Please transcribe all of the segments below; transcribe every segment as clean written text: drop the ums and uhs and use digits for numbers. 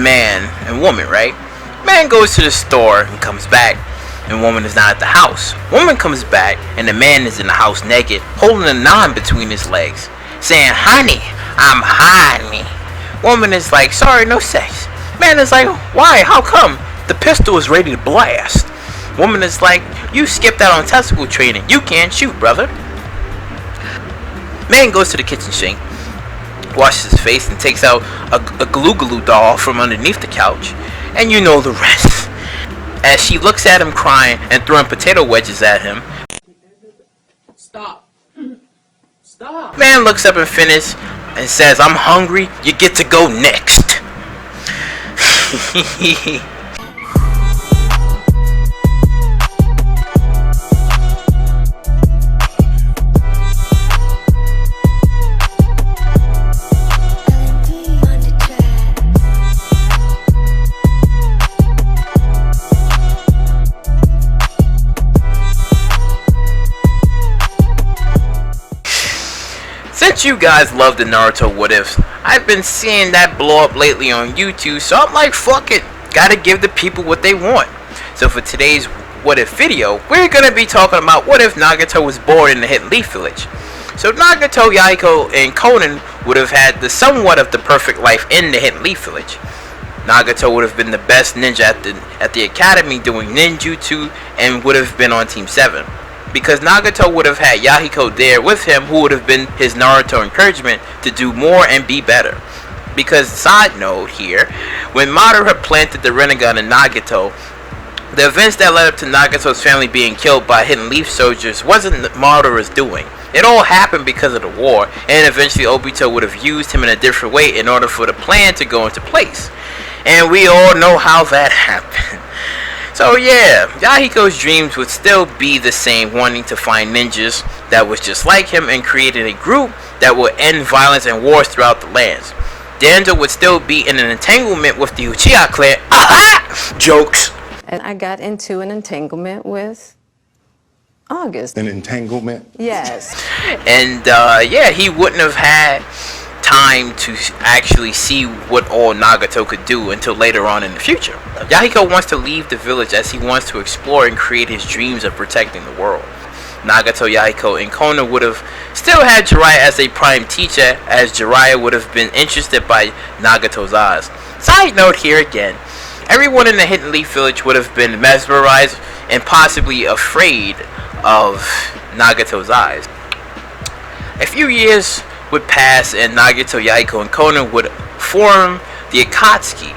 man and woman, right? Man goes to the store and comes back, and woman is not at the house. Woman comes back, and the man is in the house naked, holding a nine between his legs, saying, "Honey, I'm honey." Woman is like, "Sorry, no sex." Man is like, "Why? How come?" The pistol is ready to blast. Woman is like, "You skipped out on testicle training. You can't shoot, brother." Man goes to the kitchen sink, washes his face, and takes out a glue doll from underneath the couch. And you know the rest. As she looks at him crying and throwing potato wedges at him. Stop. Stop. Man looks up and finishes and says, "I'm hungry. You get to go next." Since you guys love the Naruto what ifs, I've been seeing that blow up lately on YouTube, so I'm like, fuck it, gotta give the people what they want. So for today's what if video, we're gonna be talking about what if Nagato was born in the Hidden Leaf Village. So Nagato, Yahiko, and Konan would have had the somewhat of the perfect life in the Hidden Leaf Village. Nagato would have been the best ninja at the academy doing ninjutsu and would have been on Team 7. Because Nagato would have had Yahiko there with him, who would have been his Naruto encouragement to do more and be better. Because, side note here, when Madara planted the Rinnegan in Nagato, the events that led up to Nagato's family being killed by Hidden Leaf soldiers wasn't Madara's doing. It all happened because of the war, and eventually Obito would have used him in a different way in order for the plan to go into place. And we all know how that happened. So yeah, Yahiko's dreams would still be the same, wanting to find ninjas that was just like him and creating a group that would end violence and wars throughout the lands. Danzo would still be in an entanglement with the Uchiha clan. Aha! Jokes. And I got into an entanglement with August. An entanglement? Yes. And yeah, he wouldn't have had time to actually see what all Nagato could do until later on in the future. Yahiko wants to leave the village as he wants to explore and create his dreams of protecting the world. Nagato, Yahiko, and Konan would have still had Jiraiya as a prime teacher, as Jiraiya would have been interested by Nagato's eyes. Side note here again, everyone in the Hidden Leaf Village would have been mesmerized and possibly afraid of Nagato's eyes. A few years would pass and Nagato, Yahiko, and Konan would form the Akatsuki,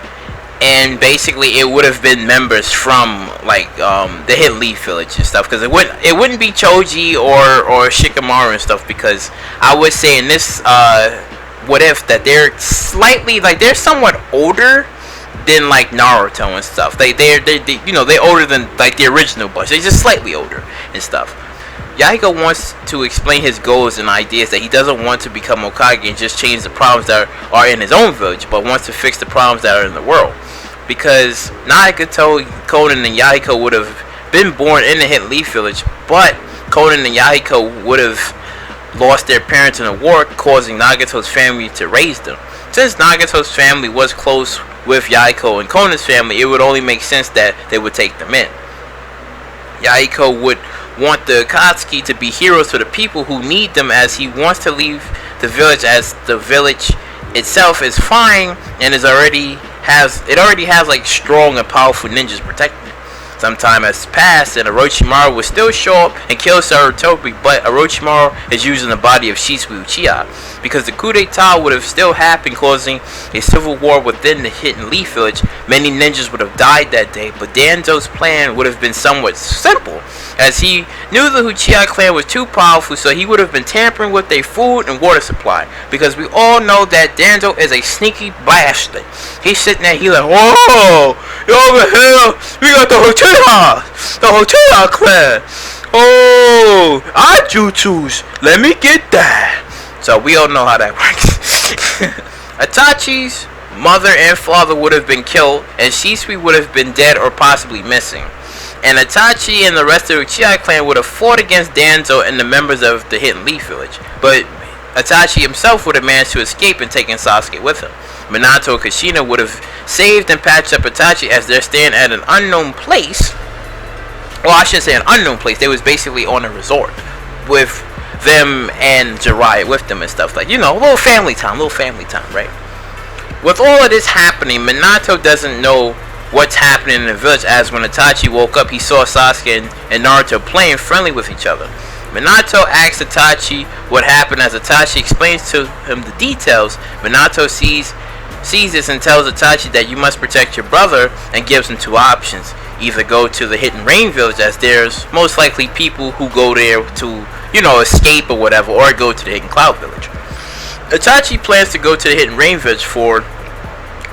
and basically it would have been members from like the Hidden Leaf Village and stuff, because it wouldn't be Choji or Shikamaru and stuff, because I would say in this what if that they're slightly like they're somewhat older than like Naruto and stuff. They're you know, they're older than like the original bunch. They're just slightly older and stuff. Yahiko wants to explain his goals and ideas, that he doesn't want to become Hokage and just change the problems that are in his own village, but wants to fix the problems that are in the world. Because Nagato, Konan, and Yahiko would have been born in the Hidden Leaf Village, but Konan and Yahiko would have lost their parents in a war, causing Nagato's family to raise them. Since Nagato's family was close with Yahiko and Konan's family, it would only make sense that they would take them in. Yahiko would want the Akatsuki to be heroes for the people who need them, as he wants to leave the village, as the village itself is fine and already has like strong and powerful ninjas protecting it. Some time has passed and Orochimaru will still show up and kill Sarutobi, but Orochimaru is using the body of Shisui Uchiha, because the coup d'etat would have still happened, causing a civil war within the Hidden Leaf Village. Many ninjas would have died that day, but Danzo's plan would have been somewhat simple, as he knew the Uchiha clan was too powerful, so he would have been tampering with their food and water supply, because we all know that Danzo is a sneaky bastard. He's sitting there, he's like, "Whoa, over here, we got the Uchiha clan. Oh, I jutsus. Let me get that." So we all know how that works. Itachi's mother and father would have been killed, and Shisui would have been dead or possibly missing. And Itachi and the rest of the Uchiha clan would have fought against Danzo and the members of the Hidden Leaf Village. But Itachi himself would have managed to escape and taken Sasuke with him. Minato and Kushina would have saved and patched up Itachi as they're staying at an unknown place. Well, I shouldn't say an unknown place. They was basically on a resort with them and Jiraiya with them and stuff. Like, you know, a little family time, right? With all of this happening, Minato doesn't know what's happening in the village, as when Itachi woke up, he saw Sasuke and Naruto playing friendly with each other. Minato asks Itachi what happened. As Itachi explains to him the details, Minato sees this and tells Itachi that you must protect your brother, and gives him two options. Either go to the Hidden Rain village, as there's most likely people who go there to, you know, escape or whatever, or go to the Hidden Cloud village. Itachi plans to go to the Hidden Rain village for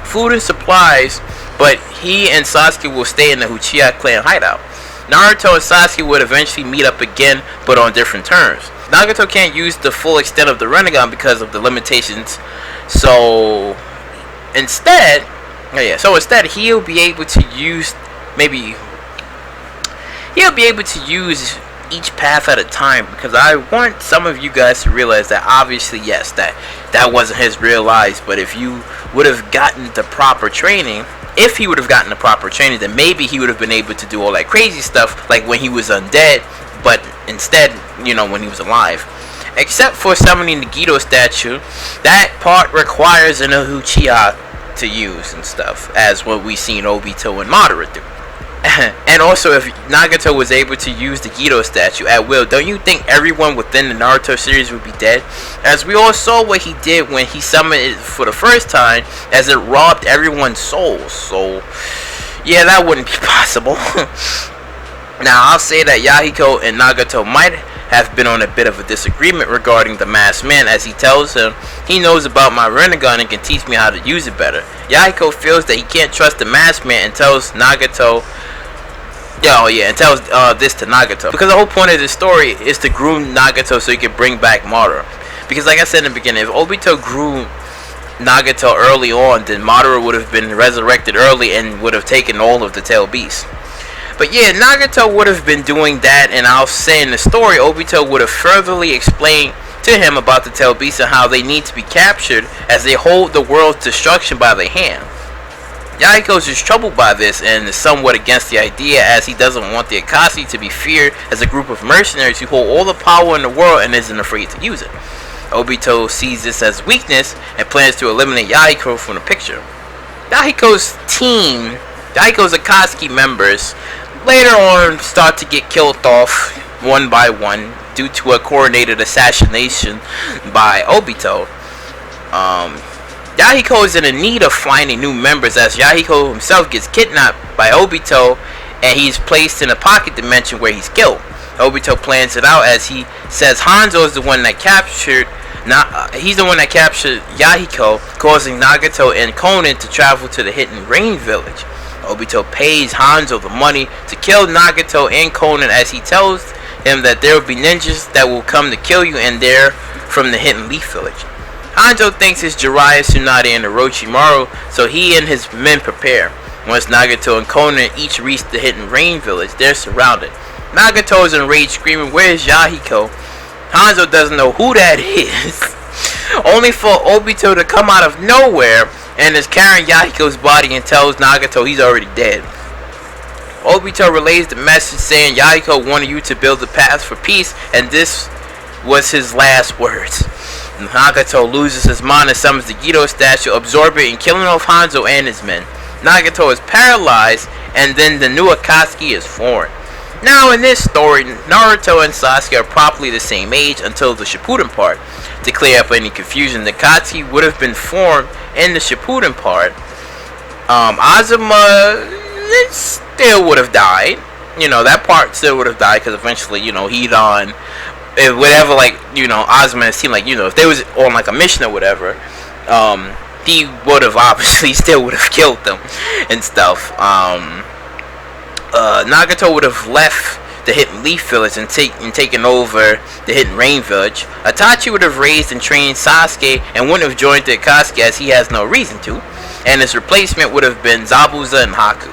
food and supplies, but he and Sasuke will stay in the Uchiha clan hideout. Naruto and Sasuke would eventually meet up again, but on different terms. Nagato can't use the full extent of the Rinnegan because of the limitations, so instead he'll be able to use each path at a time, because I want some of you guys to realize that obviously, yes, that wasn't his real life, but if you would have gotten the proper training, then maybe he would have been able to do all that crazy stuff, like when he was undead, but instead, you know, when he was alive. Except for summoning the Gedo statue, that part requires an Uchiha to use and stuff, as what we seen Obito and Madara do. And also, if Nagato was able to use the Gedo statue at will, don't you think everyone within the Naruto series would be dead? As we all saw what he did when he summoned it for the first time, as it robbed everyone's souls. So, yeah, that wouldn't be possible. Now, I'll say that Yahiko and Nagato might have been on a bit of a disagreement regarding the masked man, as he tells him he knows about my Rinnegan and can teach me how to use it better. Yahiko feels that he can't trust the masked man and tells Nagato this to Nagato, because the whole point of this story is to groom Nagato so he can bring back Madara. Because like I said in the beginning, if Obito grew Nagato early on, then Madara would have been resurrected early and would have taken all of the tail beasts. But yeah, Nagato would have been doing that, and I'll say in the story, Obito would have furtherly explained to him about the tail beasts and how they need to be captured, as they hold the world's destruction by their hand. Yahiko's is troubled by this and is somewhat against the idea, as he doesn't want the Akashi to be feared as a group of mercenaries who hold all the power in the world and isn't afraid to use it. Obito sees this as weakness and plans to eliminate Yahiko from the picture. Yahiko's Akatsuki members later on start to get killed off one by one due to a coordinated assassination by Obito. Yahiko is in a need of finding new members, as Yahiko himself gets kidnapped by Obito and he's placed in a pocket dimension where he's killed. Obito plans it out, as he says Hanzo is the one that captured Yahiko, causing Nagato and Konan to travel to the Hidden Rain village. Obito pays Hanzo the money to kill Nagato and Konan, as he tells him that there will be ninjas that will come to kill you, and they're from the Hidden Leaf village. Hanzo thinks it's Jiraiya, Tsunade, and Orochimaru, so he and his men prepare. Once Nagato and Konan each reach the Hidden Rain village, they're surrounded. Nagato is enraged, screaming, "Where's Yahiko?" Hanzo doesn't know who that is, only for Obito to come out of nowhere and is carrying Yahiko's body and tells Nagato he's already dead. Obito relays the message saying Yahiko wanted you to build a path for peace, and this was his last words. Nagato loses his mind and summons the Gedo statue, absorbing and killing off Hanzo and his men. Nagato is paralyzed, and then the new Akatsuki is formed. Now in this story, Naruto and Sasuke are properly the same age until the Shippuden part. To clear up any confusion, the Akatsuki would have been formed in the Shippuden part. Azuma still would have died. You know, that part still would have died, because eventually, you know, Hidan, whatever, like, you know, Azuma and seemed like, you know, if they was on like a mission or whatever, he would have obviously still would have killed them and stuff. Nagato would have left the Hidden Leaf village and taken over the Hidden Rain village. Itachi would have raised and trained Sasuke and wouldn't have joined the Akatsuki, as he has no reason to, and his replacement would have been Zabuza and Haku.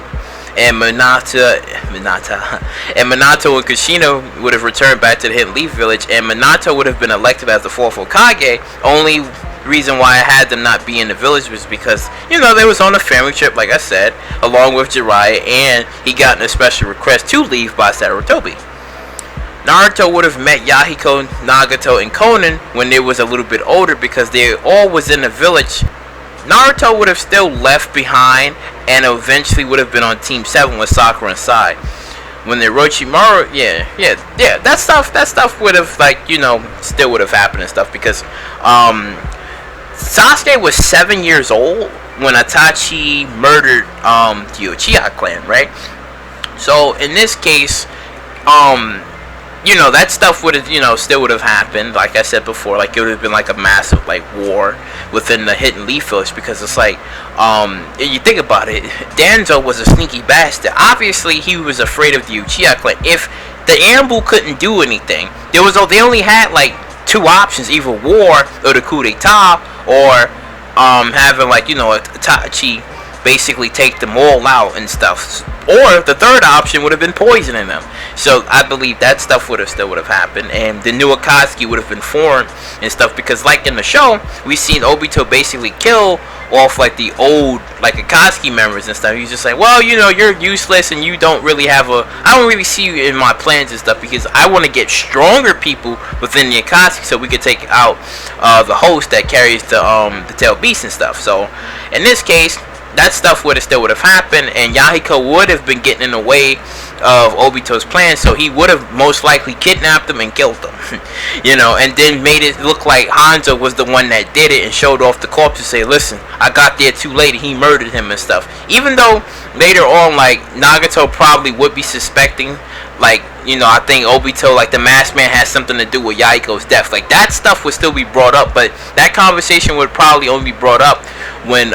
and Minato and Kushina would have returned back to the Hidden Leaf Village, and Minato would have been elected as the fourth Hokage. Only reason why I had them not be in the village was because, you know, they was on a family trip, like I said, along with Jiraiya, and he got a special request to leave by Sarutobi. Naruto would have met Yahiko, Nagato, and Konan when they was a little bit older because they all was in the village. Naruto would have still left behind and eventually would have been on Team 7 with Sakura and Sai. When the Orochimaru, that stuff would have, like, you know, still would have happened and stuff because Sasuke was 7 years old when Itachi murdered the Uchiha clan, right? So in this case, you know, that stuff would have, you know, still would have happened. Like I said before, like it would have been like a massive like war within the Hidden Leaf Village because it's like, you think about it, Danzo was a sneaky bastard. Obviously, he was afraid of the Uchiha clan. If the Anbu couldn't do anything, they only had like two options: either war or the coup d'etat, or having, like, you know, Itachi basically take them all out and stuff, or the third option would have been poisoning them. So I believe that stuff still would have happened, and the new Akatsuki would have been formed and stuff, because like in the show we seen Obito basically kill off like the old like Akatsuki members and stuff. He's just like, well, you know, you're useless and you don't really have I don't really see you in my plans and stuff, because I want to get stronger people within the Akatsuki so we could take out the host that carries the tail beast and stuff. So in this case, that stuff still would have happened, and Yahiko would have been getting in the way of Obito's plan, so he would have most likely kidnapped them and killed them. You know, and then made it look like Hanzo was the one that did it and showed off the corpse and say, listen, I got there too late, he murdered him and stuff. Even though later on, like, Nagato probably would be suspecting, like, you know, I think Obito, like the masked man, has something to do with Yahiko's death. Like, that stuff would still be brought up, but that conversation would probably only be brought up when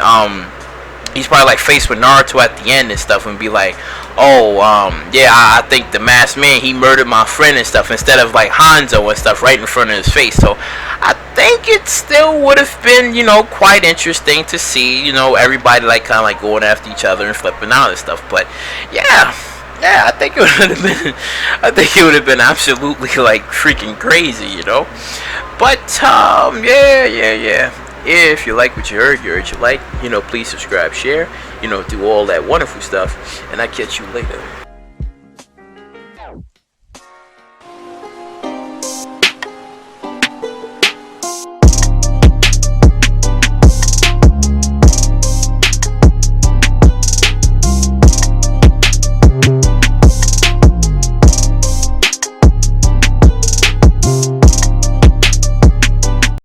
he's probably like faced with Naruto at the end and stuff, and be like, oh, yeah, I think the masked man, he murdered my friend and stuff, instead of like Hanzo and stuff right in front of his face. So I think it still would have been, you know, quite interesting to see, you know, everybody like kind of like going after each other and flipping out and stuff. But yeah, I think it would have been absolutely like freaking crazy, you know. But yeah. If you like what you heard, you like, you know, please subscribe, share, you know, do all that wonderful stuff, and I'll catch you later.